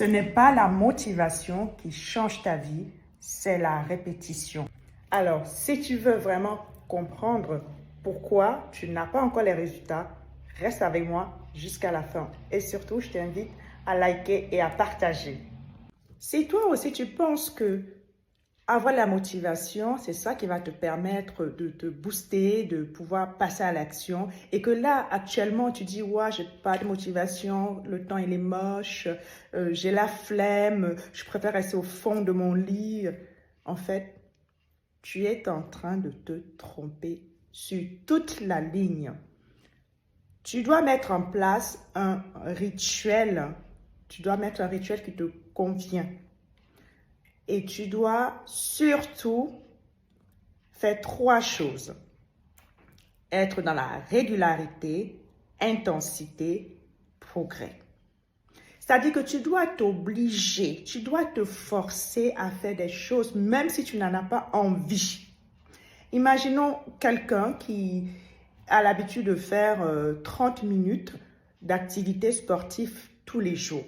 Ce n'est pas la motivation qui change ta vie, c'est la répétition. Alors, si tu veux vraiment comprendre pourquoi tu n'as pas encore les résultats, reste avec moi jusqu'à la fin. Et surtout, je t'invite à liker et à partager. Si toi aussi tu penses que avoir la motivation, c'est ça qui va te permettre de te booster, de pouvoir passer à l'action. Et que là, actuellement, tu dis, ouais, j'ai pas de motivation, le temps il est moche, j'ai la flemme, je préfère rester au fond de mon lit. En fait, tu es en train de te tromper sur toute la ligne. Tu dois mettre en place un rituel. Tu dois mettre un rituel qui te convient. Et tu dois surtout faire 3 choses. Être dans la régularité, intensité, progrès. C'est-à-dire que tu dois t'obliger, tu dois te forcer à faire des choses, même si tu n'en as pas envie. Imaginons quelqu'un qui a l'habitude de faire 30 minutes d'activité sportive tous les jours.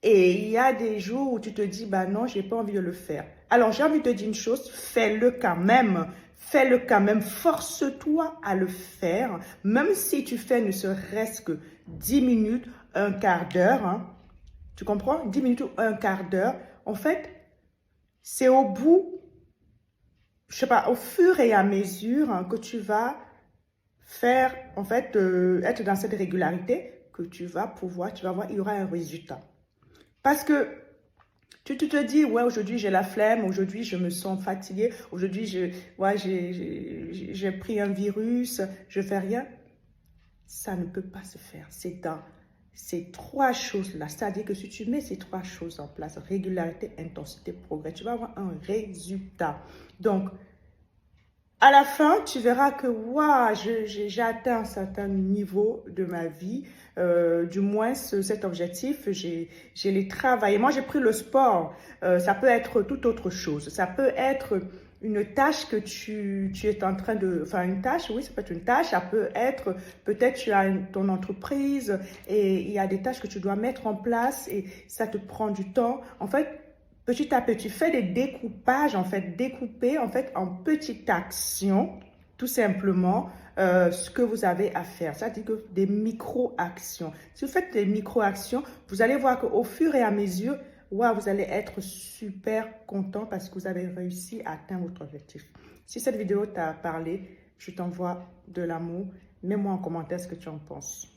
Et il y a des jours où tu te dis, bah non, j'ai pas envie de le faire. Alors, j'ai envie de te dire une chose, fais-le quand même. Fais-le quand même. Force-toi à le faire. Même si tu fais ne serait-ce que 10 minutes, un quart d'heure. Hein. Tu comprends? 10 minutes ou un quart d'heure. En fait, c'est au bout, je sais pas, au fur et à mesure hein, que tu vas faire, en fait, être dans cette régularité, que tu vas pouvoir, tu vas voir, il y aura un résultat. Parce que tu te dis, ouais, aujourd'hui j'ai la flemme, aujourd'hui je me sens fatiguée, aujourd'hui j'ai pris un virus, je fais rien. Ça ne peut pas se faire. C'est dans ces 3 choses-là. C'est-à-dire que si tu mets ces 3 choses en place, régularité, intensité, progrès, tu vas avoir un résultat. Donc, à la fin, tu verras que wow, j'ai atteint un certain niveau de ma vie. Du moins, cet objectif, j'ai les travaillé. Moi, j'ai pris le sport. Ça peut être toute autre chose. Ça peut être une tâche que tu es en train de... Enfin, une tâche, oui, ça peut être une tâche. Ça peut être, peut-être tu as ton entreprise et il y a des tâches que tu dois mettre en place et ça te prend du temps. En fait, petit à petit, fais des découpages, en fait, découper en fait en petites actions, tout simplement, ce que vous avez à faire. C'est-à-dire que des micro-actions. Si vous faites des micro-actions, vous allez voir qu'au fur et à mesure, wow, vous allez être super content parce que vous avez réussi à atteindre votre objectif. Si cette vidéo t'a parlé, je t'envoie de l'amour. Mets-moi en commentaire ce que tu en penses.